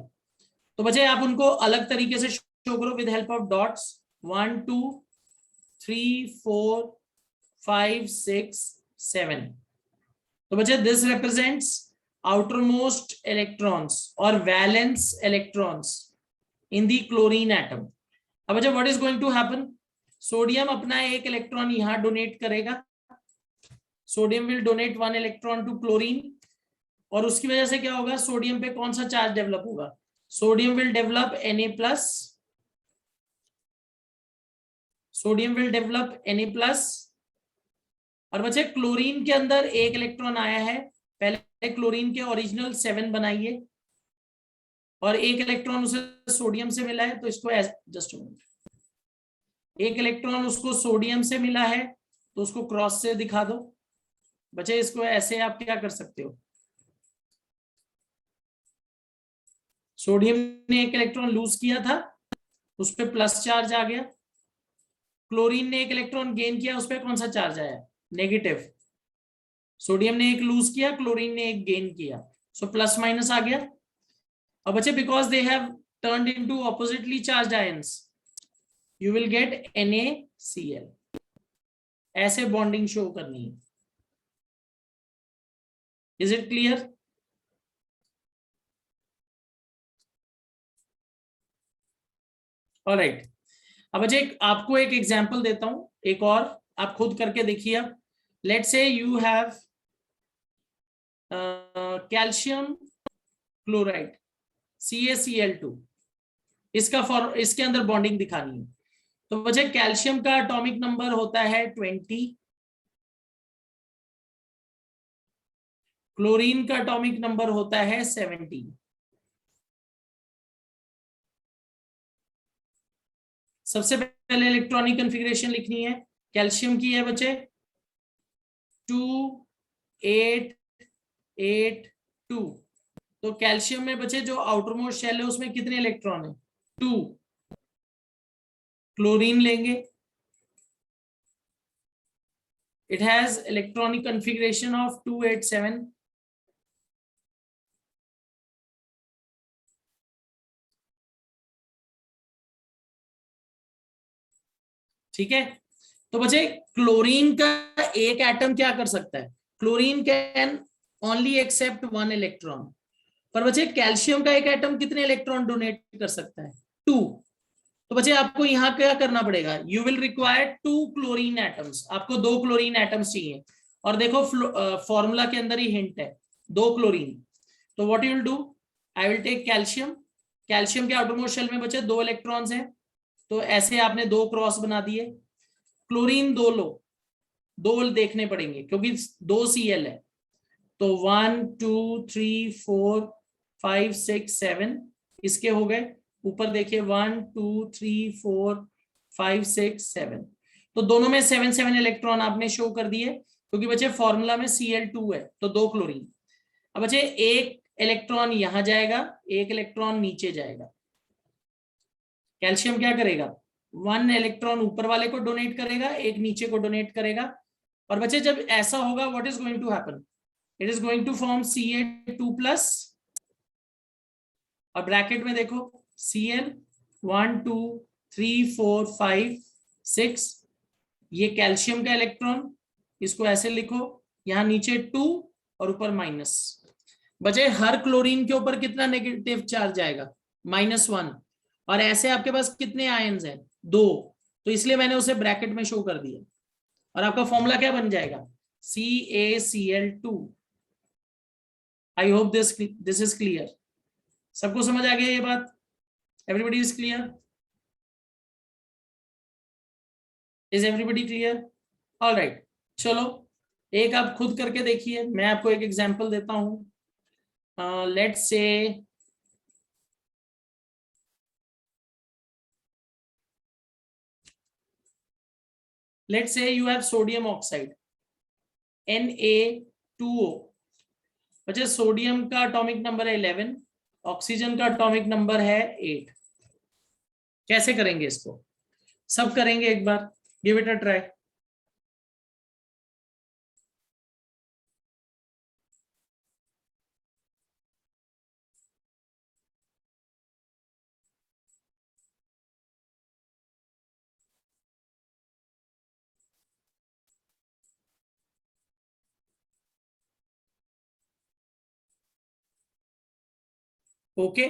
तो बच्चे आप उनको अलग तरीके से शो करो विद हेल्प ऑफ डॉट्स. 1 2 3 4 5 6 7. तो बच्चे this represents outermost electrons or valence electrons in the chlorine atom. अब बच्चे what is going to happen. Sodium अपना एक इलेक्ट्रॉन यहां डोनेट करेगा. Sodium will donate 1 electron to chlorine. और उसकी वजह से क्या होगा, सोडियम पे कौन सा चार्ज डेवलप होगा, sodium will develop Na+, sodium will develop Na+। और बच्चे क्लोरीन के अंदर एक इलेक्ट्रॉन आया है, पहले क्लोरीन के ओरिजिनल 7 बनाइए, और एक इलेक्ट्रॉन उसे सोडियम से मिला है, तो इसको जस्ट एक इलेक्ट्रॉन उसको सोडियम से मिला है, तो उसको क्रॉस से दिखा दो। बच्चे इसको ऐसे आप क्या कर सकते हो, सोडियम ने एक इलेक्ट्रॉन लूज किया था, उस पर प्लस चार्ज आ गया, क्लोरीन ने एक इलेक्ट्रॉन गेन किया, उस पर कौन सा चार्ज आया, नेगेटिव। सोडियम ने एक लूज किया, क्लोरीन ने एक गेन किया, सो प्लस माइनस आ गया। अब बच्चे because they have turned into oppositely charged ions, you will gate NaCl। ऐसे बॉन्डिंग शो करनी है। Is it clear? ऑलराइट, अब बच्चे आपको एक एग्जांपल देता हूं, एक और आप खुद करके देखिए। अब let's say you have calcium chloride CaCl2, इसके अंदर बॉन्डिंग दिखानी है। तो बच्चे कैल्शियम का एटॉमिक नंबर होता है 20, क्लोरीन का एटॉमिक नंबर होता है 70। सबसे पहले इलेक्ट्रॉनिक कॉन्फ़िगरेशन लिखनी है, कैल्शियम की है बच्चे 2 8 8 2। तो कैल्शियम में बच्चे जो आउटर मोस्ट शेल है उसमें कितने इलेक्ट्रॉन है, 2। क्लोरीन लेंगे, it has electronic configuration of 287। ठीक है, तो बच्चे क्लोरीन का एक एटम क्या कर सकता है, chlorine can only accept 1 electron, पर बच्चे कैल्शियम का एक एटम कितने इलेक्ट्रॉन डोनेट कर सकता है, 2। तो बच्चे आपको यहां क्या करना पड़ेगा, you will require 2 chlorine atoms, आपको 2 क्लोरीन एटम्स चाहिए। और देखो फॉर्मूला के अंदर ही हिंट है, 2 क्लोरीन। तो what you will do, I will take calcium, calcium के आउटरमोस्ट शेल में बच्चे 2 इलेक्ट्रॉन्स हैं, तो ऐसे आपने 2 क्रॉस बना दिए। क्लोरीन 2 लो, 2 देखने पड़ेंगे क्योंकि 2 Cl है, तो 1 2 3 4 5 6 7 इसके हो गए। ऊपर देखिए 1 2 3 4 5 6 7, तो दोनों में 7 7 इलेक्ट्रॉन आपने शो कर दिए, क्योंकि बच्चे फॉर्मूला में Cl2 है, तो 2 क्लोरीन। अब बच्चे एक इलेक्ट्रॉन यहां जाएगा, एक इलेक्ट्रॉन नीचे जाएगा। कैल्शियम क्या करेगा, 1 इलेक्ट्रॉन ऊपर वाले को डोनेट करेगा, एक नीचे को डोनेट करेगा। और बच्चे जब ऐसा होगा, what is going to happen, it is going to form Ca2+, और ब्रैकेट में देखो Cl 1 2 3 4 5 6, ये कैल्शियम का इलेक्ट्रॉन, इसको ऐसे लिखो, यहां नीचे 2 और ऊपर माइनस। बचे हर क्लोरीन के ऊपर कितना नेगेटिव चार्ज आएगा, -1, और ऐसे आपके पास कितने आयंस हैं, 2, तो इसलिए मैंने उसे ब्रैकेट में शो कर दिया। और आपका फॉर्मूला क्या बन जाएगा, CaCl2। I hope this is clear, सबको समझ आ गया ये बात, everybody is clear, is everybody clear? Alright, चलो एक आप खुद करके देखिए, मैं आपको एक एग्जांपल देता हूं। Let's say you have sodium oxide Na2O। बच्चे सोडियम का एटॉमिक नंबर है 11, ऑक्सीजन का एटॉमिक नंबर है 8। कैसे करेंगे इसको, सब करेंगे एक बार, give it a try. Okay,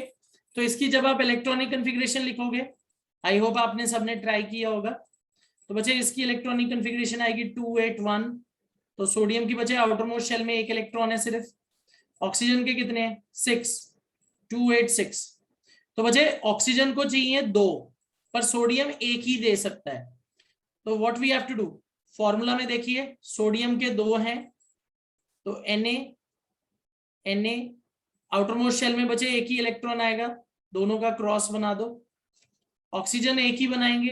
तो इसकी जब आप इलेक्ट्रॉनिक कॉन्फ़िगरेशन लिखोगे, आई होप आपने सबने ट्राई किया होगा, तो बच्चे इसकी इलेक्ट्रॉनिक कॉन्फ़िगरेशन आएगी 281। तो सोडियम की बच्चे आउटर मोस्ट शेल में एक इलेक्ट्रॉन है सिर्फ, ऑक्सीजन के कितने हैं 6, 286। तो बच्चे ऑक्सीजन को चाहिए 2, पर सोडियम एक ही दे सकता है। तो what we have to do, formula में देखिए सोडियम के 2 हैं, तो Na आउटर मोस्ट शेल में बचे एक ही इलेक्ट्रॉन आएगा, दोनों का क्रॉस बना दो। ऑक्सीजन एक ही बनाएंगे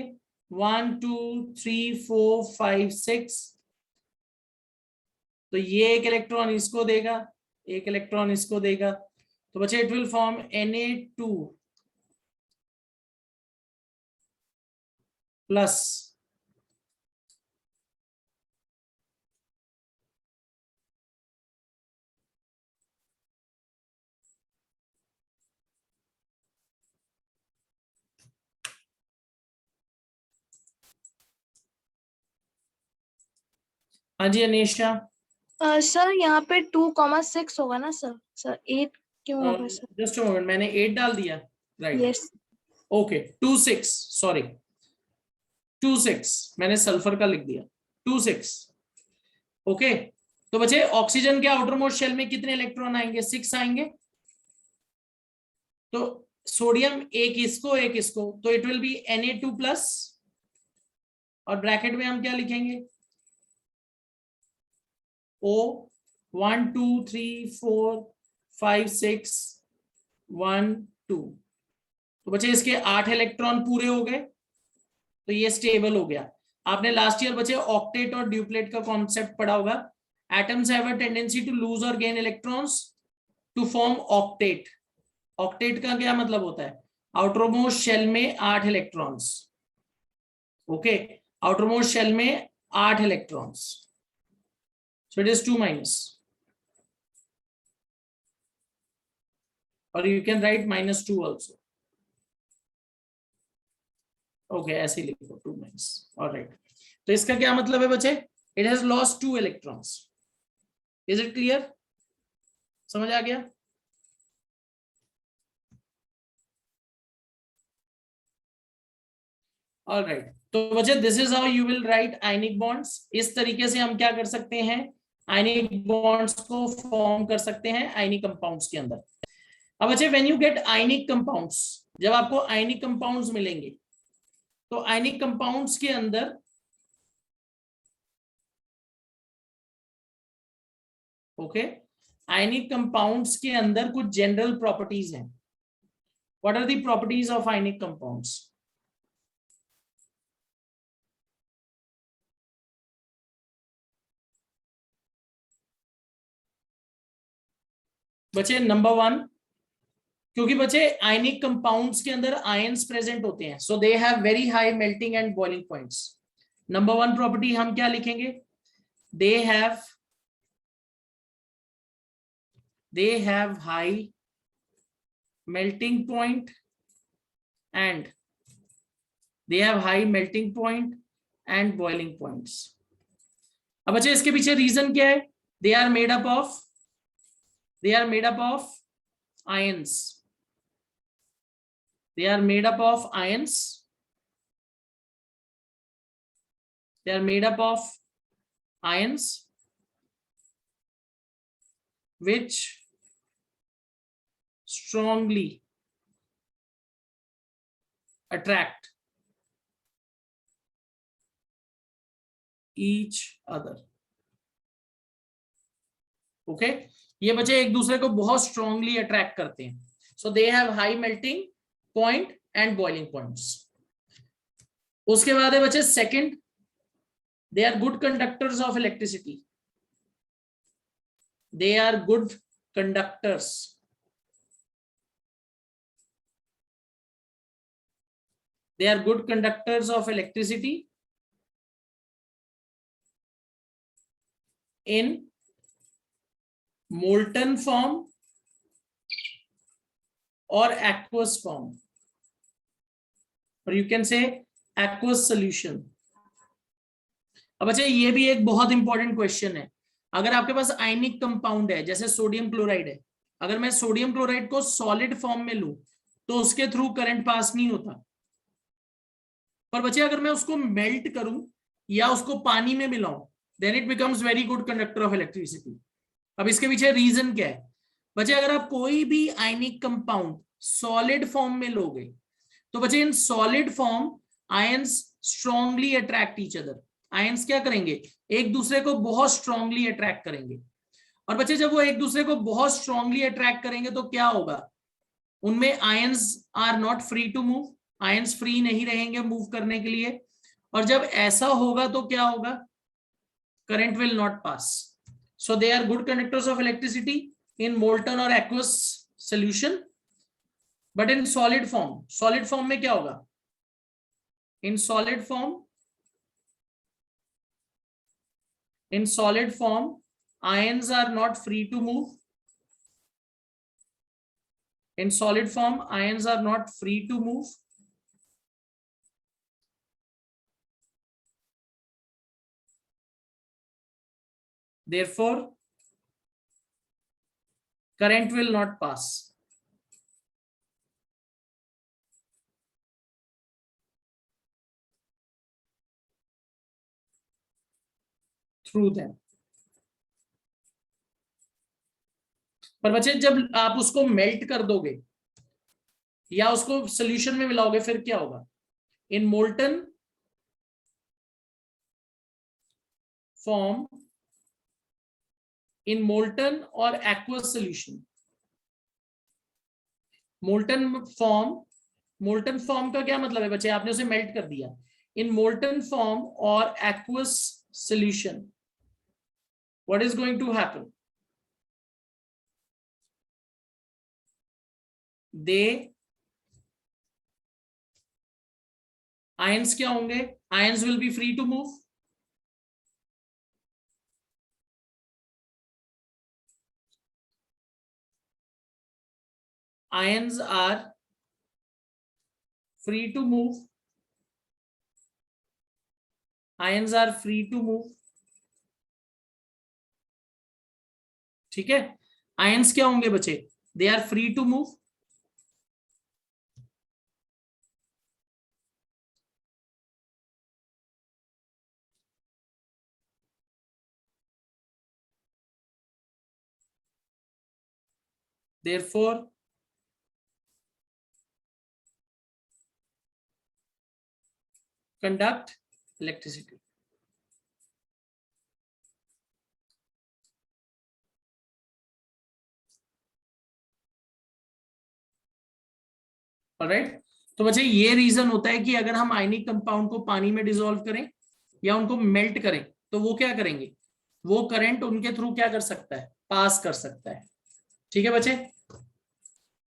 1 2 3 4 5 6, तो ये एक इलेक्ट्रॉन इसको देगा, एक इलेक्ट्रॉन इसको देगा, तो बच्चे it will form Na2 plus हाँ जी अनीशा। सर यहाँ पे 2,6 होगा ना सर? सर 8 क्यों होगा सर? जस्ट अ मोमेंट, मैंने 8 डाल दिया, राइट? यस। ओके 2 6, सॉरी 2 6 मैंने सल्फर का लिख दिया, 2 6। ओके, तो बच्चे ऑक्सीजन के आउटर मोस्ट शेल में कितने इलेक्ट्रॉन आएंगे 6 आएंगे, तो सोडियम एक इसको, तो it will B Na2 plus, और ब्रैकेट में हम क्या लिखेंगे O 1 2 3 4 5 6 1 2। तो बच्चे इसके 8 इलेक्ट्रॉन पूरे हो गए, तो ये स्टेबल हो गया। आपने लास्ट ईयर बच्चे ऑक्टेट और ड्यूप्लेट का कॉन्सेप्ट पढ़ा होगा। Atoms have a tendency to lose और gain electrons to form octet. Octet का क्या मतलब होता है, आउटरमोस्ट शेल में 8 इलेक्ट्रॉन्स। ओके, आउटरमोस्ट शेल में 8 electrons, so it is 2 minus, or you can write -2 also. Okay, ऐसे लिखो 2 minus, all right। तो इसका क्या मतलब है बच्चे, it has lost 2 electrons, is it clear? समझ आ गया? All right, तो बच्चे this is how you will write ionic bonds। इस तरीके से हम क्या कर सकते हैं, आयनिक बॉन्ड्स को फॉर्म कर सकते हैं आयनिक कंपाउंड्स के अंदर। अब बच्चे when you get ionic compounds, जब आपको आयनिक कंपाउंड्स मिलेंगे, तो आयनिक कंपाउंड्स के अंदर ओके, आयनिक कंपाउंड्स के अंदर कुछ जनरल प्रॉपर्टीज हैं। What are the properties of ionic compounds? बच्चे नंबर 1, क्योंकि बच्चे आयनिक कंपाउंड्स के अंदर आयंस प्रेजेंट होते हैं, so they have very high melting and boiling points. Number 1 property हम क्या लिखेंगे, they have high melting point and boiling points. अब बच्चे इसके पीछे रीजन क्या है, they are made up of ions, they are made up of ions which strongly attract each other। Okay, ये बच्चे एक दूसरे को बहुत स्ट्रांगली अट्रैक्ट करते हैं, so they have high melting point and boiling points. उसके बाद है बच्चे second, they are good conductors of electricity, they are good conductors of electricity in molten form or aqueous form, or you can say aqueous solution। अब अच्छा ये भी एक बहुत इंपॉर्टेंट क्वेश्चन है, अगर आपके पास आयनिक कंपाउंड है जैसे सोडियम क्लोराइड है, अगर मैं सोडियम क्लोराइड को सॉलिड फॉर्म में लूं तो उसके थ्रू करंट पास नहीं होता, पर बच्चे अगर मैं उसको मेल्ट करूं या उसको पानी में मिलाऊं, then it becomes very good conductor of electricity. अब इसके पीछे रीजन क्या है, बच्चे अगर आप कोई भी आयनिक कंपाउंड सॉलिड फॉर्म में लोगे तो बच्चे इन solid form ions strongly attract each other. Ions क्या करेंगे, एक दूसरे को बहुत स्ट्रांगली अट्रैक्ट करेंगे। और बच्चे जब वो एक दूसरे को बहुत स्ट्रांगली अट्रैक्ट करेंगे तो क्या होगा, उनमें ions are not free to move, ions free नहीं रहेंगे मूव करने के लिए। और जब ऐसा होगा तो क्या होगा, current will not pass. So they are good conductors of electricity in molten और aqueous solution, but in solid form, solid form में क्या होगा, in solid form ions are not free to move. In solid form ions are not free to move. Therefore current will not pass. Through them. पर बच्चे जब आप उसको melt कर दोगे या उसको सॉल्यूशन में मिलाओगे फिर क्या होगा, इन मोल्टन फॉर्म, इन मोल्टन और एक्वस सॉल्यूशन, मोल्टन फॉर्म का क्या मतलब है बच्चे, आपने उसे मेल्ट कर दिया। इन मोल्टन फॉर्म और aqueous solution what is going to happen, ions क्या होंगे, ions will be free to move, ions are free to move, ions are free to move, ठीक है। ions क्या होंगे बच्चे, they are free to move, therefore conduct electricity. Alright, तो बच्चे ये रीजन होता है कि अगर हम आयनिक कंपाउंड को पानी में डिसॉल्व करें या उनको मेल्ट करें तो वो क्या करेंगे, वो करंट उनके थ्रू क्या कर सकता है, पास कर सकता है। ठीक है बच्चे,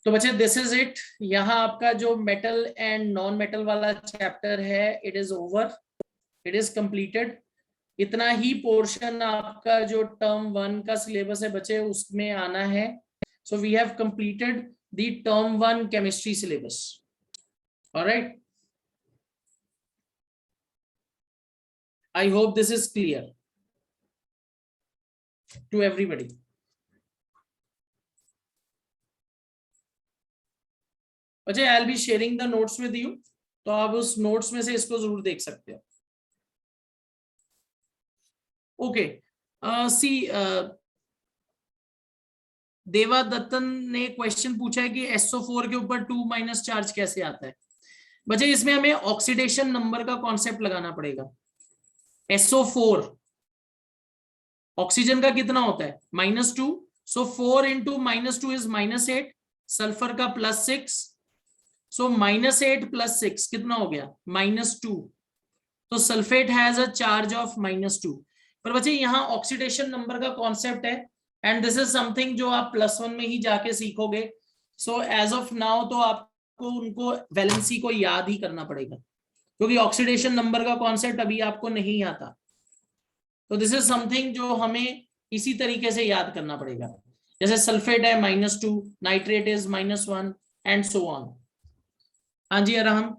तो बच्चे दिस इज इट। यहाँ आपका जो मेटल एंड नॉन मेटल वाला चैप्टर है it is over, it is completed. इतना ही पोर्शन आपका जो टर्म 1 का सिलेबस है बच्चे उसमें आना है। So we have completed the term 1 chemistry syllabus. Alright, I hope this is clear to everybody. अच्छा, I'll be sharing the notes with you, तो आप उस नोट्स में से इसको जरूर देख सकते हो। ओके, सी देवा दत्तन ने क्वेश्चन पूछा है कि SO4 के ऊपर 2- चार्ज कैसे आता है। बच्चे इसमें हमें ऑक्सीडेशन नंबर का कॉन्सेप्ट लगाना पड़ेगा। SO4 ऑक्सीजन का कितना होता है, -2, सो 4 into -2 is -8, सल्फर का +6, सो -8 + 6 कितना हो गया, -2, तो sulphate has a charge of -2। पर बच्चे यहाँ ऑक्सीडेशन नंबर का कॉन्सेप्ट है एंड दिस इज समथिंग जो आप +1 में ही जाके सीखोगे। सो एज ऑफ नाउ तो आपको उनको वैलेंसी को याद ही करना पड़ेगा क्योंकि ऑक्सीडेशन नंबर का कॉन्सेप्ट अभी आपको नहीं आता। तो दिस इज समथिंग जो हमें इसी तरीके से याद करना पड़ेगा, जैसे सल्फेट है -2, nitrate is -1 and so on. हाँ जी Arham.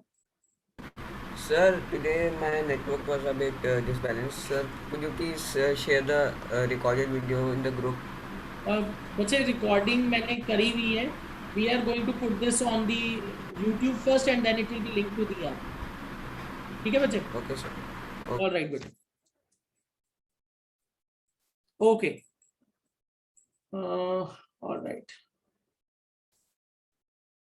Sir, today my network was a bit disbalanced. Sir, could you please share the recorded video in the group? बच्चे रिकॉर्डिंग मैंने करी हुई है। We are going to put this on the YouTube first and then it will be link to the app. ठीक है बच्चे? Okay, sir. Okay. All right बेटा, okay. All right.